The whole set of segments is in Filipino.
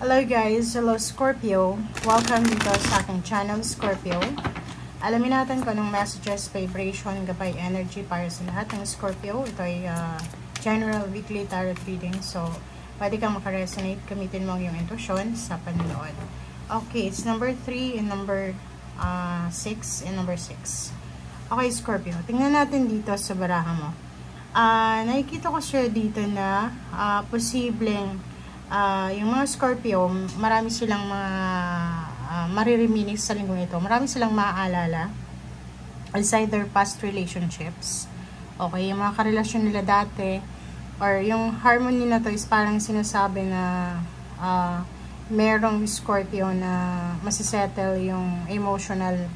Hello guys, hello Scorpio. Welcome dito sa aking channel Scorpio. Alamin natin kung anong messages, vibration, gabay, energy para sa lahat ng Scorpio. Ito ay general weekly tarot reading. So, pwede kang makaresonate, gamitin mo yung intuition sa panonood. Okay, it's number 3 and number 6 and number 6. Okay, Scorpio. Tingnan natin dito sa baraha mo. Nakikita ko siya dito na posibleng yung mga Scorpio, marami silang mga maririminis sa linggong ito. Marami silang maaalala aside their past relationships. Okay, yung mga karelasyon nila dati or yung harmony na to is parang sinasabi na merong Scorpio na masisettle yung emotional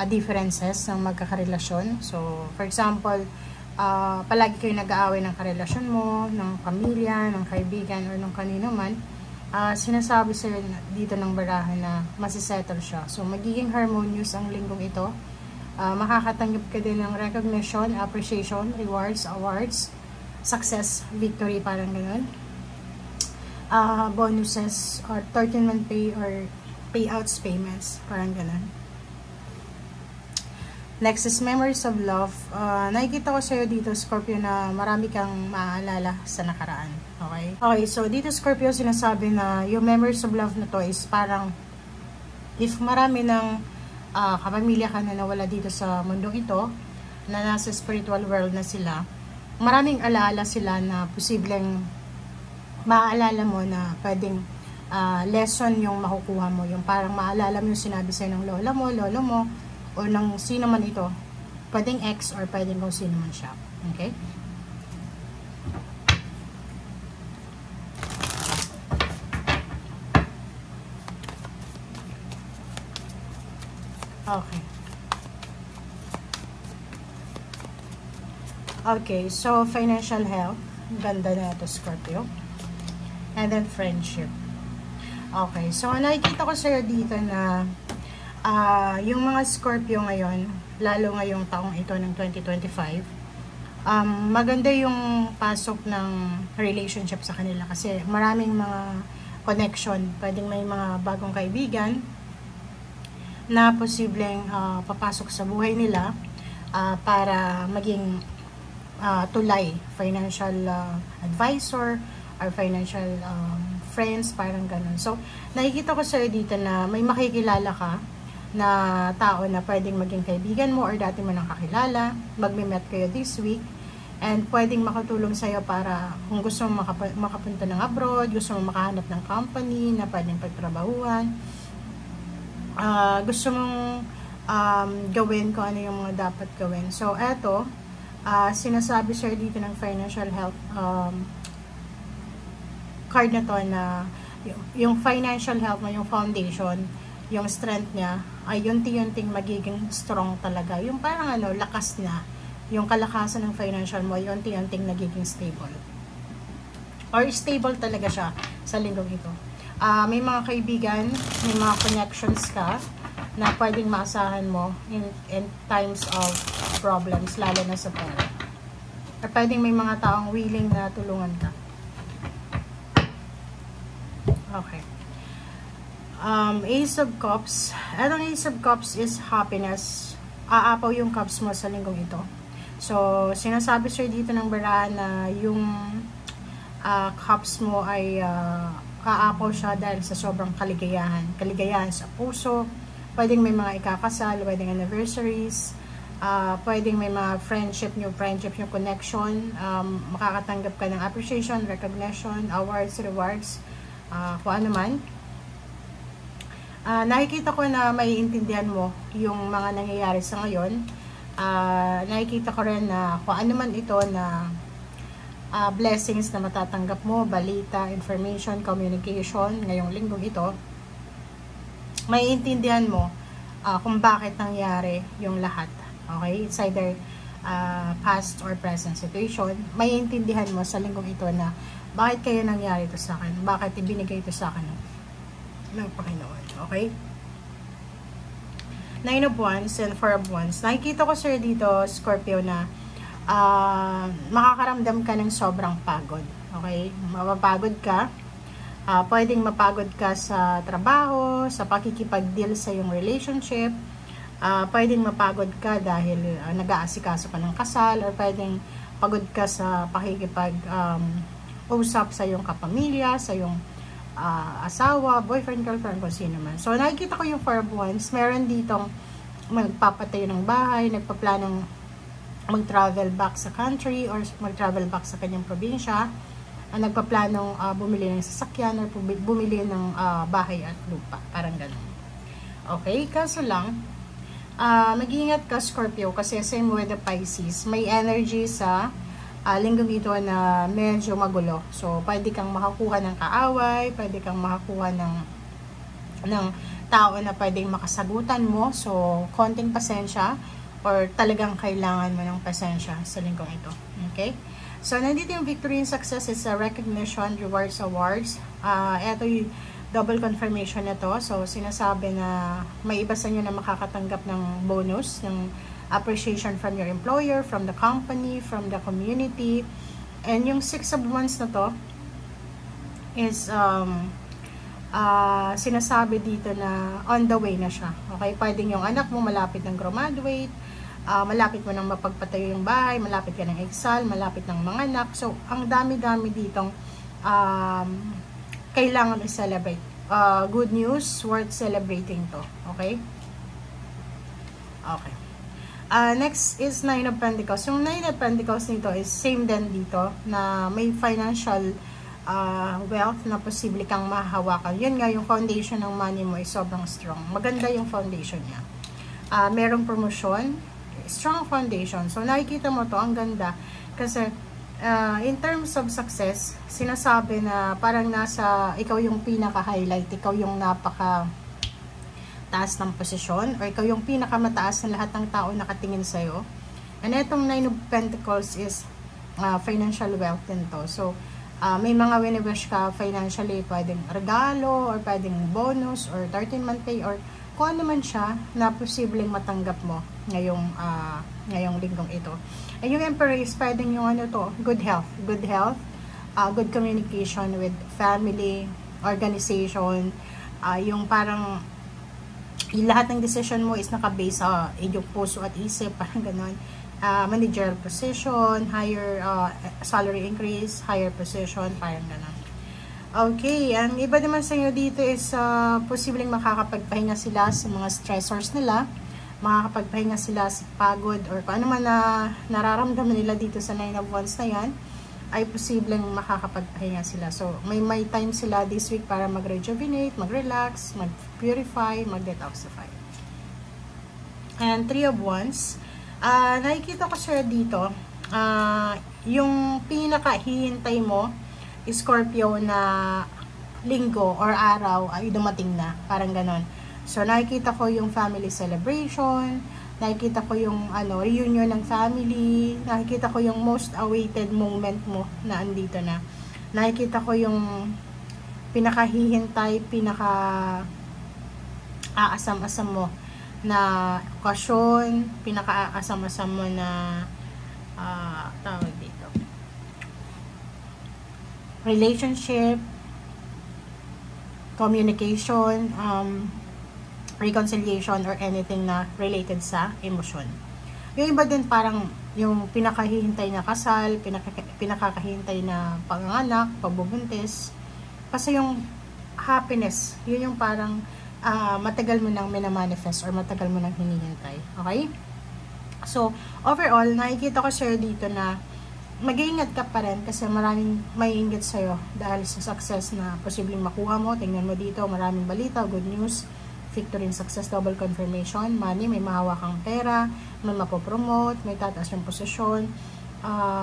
differences ng magkakarelasyon. So, for example, palagi kayo nag-aaway ng karelasyon mo, ng pamilya, ng kaibigan, or ng kanino man, sinasabi sa'yo dito ng baraha na masisettle siya. So, magiging harmonious ang linggong ito. Makakatanggap ka din ng recognition, appreciation, rewards, awards, success, victory, parang ganun. Bonuses, or 13-month pay, or payouts, payments, parang ganun. Next is memories of love. Nakikita ko sa'yo dito, Scorpio, na marami kang maaalala sa nakaraan. Okay? Okay, so dito, Scorpio, sinasabi na yung memories of love na to is parang if marami ng kapamilya ka na nawala dito sa mundong ito, na nasa spiritual world na sila, maraming alaala sila na posibleng maaalala mo na pwedeng lesson yung makukuha mo. Yung parang maalala mo yung sinabi sa'yo ng lola mo, lolo mo, o ng sino man ito. Pwedeng ex or pwedeng kung sino man siya. Okay? Okay. Okay, so financial health. Ganda na ito, Scorpio. And then friendship. Okay, so nakikita ko sa'yo dito na yung mga Scorpio ngayon, lalo ngayong taong ito ng 2025, maganda yung pasok ng relationship sa kanila kasi maraming mga connection. Pwedeng may mga bagong kaibigan na posibleng papasok sa buhay nila para maging tulay, financial advisor or financial friends, parang ganun. So, nakikita ko sa'yo dito na may makikilala ka na tao na pwedeng maging kaibigan mo or dati mo nang kakilala, magme-met kayo this week, and pwedeng makatulong sa'yo para kung gusto mo makapunta ng abroad, gusto mo makahanap ng company na pwedeng pagtrabahuan, gusto mong gawin kung ano yung mga dapat gawin. So, eto, sinasabi sa'yo dito ng financial health card na to na yung financial health mo, yung foundation, yung strength niya ay yunti-yunting magiging strong talaga. Yung parang lakas na. Yung kalakasan ng financial mo, yunti-yunting nagiging stable. Or stable talaga siya sa linggong ito. May mga kaibigan, may mga connections ka na pwedeng maasahan mo in times of problems, lalo na sa pera. Or pwedeng may mga taong willing na tulungan ka. Okay. Ace of Cups. Anong Ace of Cups is happiness. Aapaw yung cups mo sa linggong ito. So, sinasabi sir dito ng baraha na yung cups mo ay aapaw siya dahil sa sobrang kaligayahan. Kaligayahan sa puso. Pwedeng may mga ikakasal, pwedeng anniversaries, pwedeng may mga friendship, new connection, makakatanggap ka ng appreciation, recognition, awards, rewards, kung ano man. Nakikita ko na maiintindihan mo yung mga nangyayari sa ngayon. Nakikita ko rin na kung ano man ito na blessings na matatanggap mo, balita, information, communication, ngayong linggong ito, maiintindihan mo kung bakit nangyari yung lahat. Okay? It's either past or present situation. Maiintindihan mo sa linggong ito na bakit kayo nangyari ito sa akin, bakit ibinigay ito sa akin ng Panginoon. Okay? 9 of Wands and 4 of Wands. Nakikita ko sir dito, Scorpio, na makakaramdam ka ng sobrang pagod. Okay? Mapapagod ka. Pwedeng mapagod ka sa trabaho, sa pakikipag-deal sa iyong relationship. Pwedeng mapagod ka dahil nag-aasikaso ka ng kasal, or pwedeng pagod ka sa pakikipag-usap sa iyong kapamilya, sa iyong asawa, boyfriend, girlfriend, kung sino man. So, nakikita ko yung 4 of Wands. Meron ditong magpapatayo ng bahay, nagpaplanong mag-travel back sa country or mag-travel back sa kanyang probinsya, nagpaplanong bumili ng sasakyan or bumili ng bahay at lupa. Parang ganun. Okay, kaso lang, mag-iingat ka, Scorpio, kasi same with the Pisces. May energy sa linggong ito na medyo magulo. So, pwede kang makakuha ng kaaway, pwede kang makakuha ng tao na pwedeng makasagutan mo. So, konting pasensya, or talagang kailangan mo ng pasensya sa linggong ito. Okay? So, nandito yung victory and success is recognition, rewards, awards. Ito yung double confirmation na to. So, sinasabi na may iba sa inyo na makakatanggap ng bonus, ng appreciation from your employer, from the company, from the community. And yung 6 of Wands na to is sinasabi dito na on the way na siya. Okay? Pwedeng yung anak mo malapit ng graduate, malapit mo nang mapagpatayo yung bahay, malapit ka ng exal, malapit ng mga anak. So, ang dami-dami ditong kailangan i-celebrate. Good news, worth celebrating to. Okay? Okay. Next is 9 of Pentacles. Yung 9 of Pentacles nito is same din dito, na may financial wealth na posible kang mahahawakan. Yun nga, yung foundation ng money mo is sobrang strong. Maganda yung foundation niya. Merong promotion, strong foundation. So, nakikita mo to, ang ganda. Kasi, in terms of success, sinasabi na parang ikaw yung pinaka-highlight, ikaw yung napaka-taas ng posisyon, or ikaw yung pinaka-mataas na lahat ng tao nakatingin sa'yo. And itong 9 of Pentacles is financial wealth din to. So, may mga wini-wish ka financially, pwedeng regalo, or pwedeng bonus, or 13-month pay, or kung ano man siya na posibleng matanggap mo ngayong linggong ito. And yung Emperor is pwedeng yung good health, good communication with family, organization, yung parang yung lahat ng decision mo is nakabase sa iyong puso at isip, parang ganon. Managerial position, higher salary increase, higher position, parang ganon. Okay, ang iba naman sa inyo dito is posibleng makakapagpahinga sila sa mga stressors nila, makakapagpahinga sila sa pagod, or kung ano man na nararamdaman nila dito sa 9 of Wands na yan, ay posibleng makakapagpahinga sila. So, may time sila this week para mag-rejuvenate, mag-relax, mag-purify, mag-detoxify. And 3 of Wands, nakikita ko siya dito, yung pinakahihintay mo, Scorpio, na linggo or araw ay dumating na, parang ganon. So, nakikita ko yung family celebration, nakikita ko yung reunion ng family, nakikita ko yung most awaited moment mo na andito na. Nakikita ko yung pinakahihintay, pinaka-aasam-asam mo na okasyon, pinaka-aasam-asam mo na tawag dito, relationship, communication, reconciliation, or anything na related sa emosyon. Yung iba din parang yung pinakahihintay na kasal, pinakakahintay na panganak, pagbubuntis. Kasi yung happiness, yun yung parang matagal mo nang minamanifest or matagal mo nang hinihintay. Okay? So, overall, nakikita ko sa'yo dito na mag-iingat ka pa rin kasi maraming maiinggit sa'yo dahil sa success na posibleng makuha mo. Tingnan mo dito, maraming balita, good news, victory and success, double confirmation, money, may mahawa kang pera, may mapopromote, may tataas yung posisyon,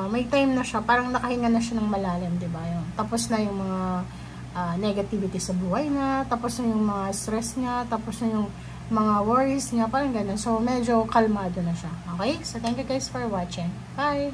may time na siya, parang nakahinga na siya ng malalim, diba? Tapos na yung mga negativity sa buhay na, tapos na yung mga stress niya, tapos na yung mga worries niya, parang ganun. So, medyo kalmado na siya. Okay? So, thank you guys for watching. Bye!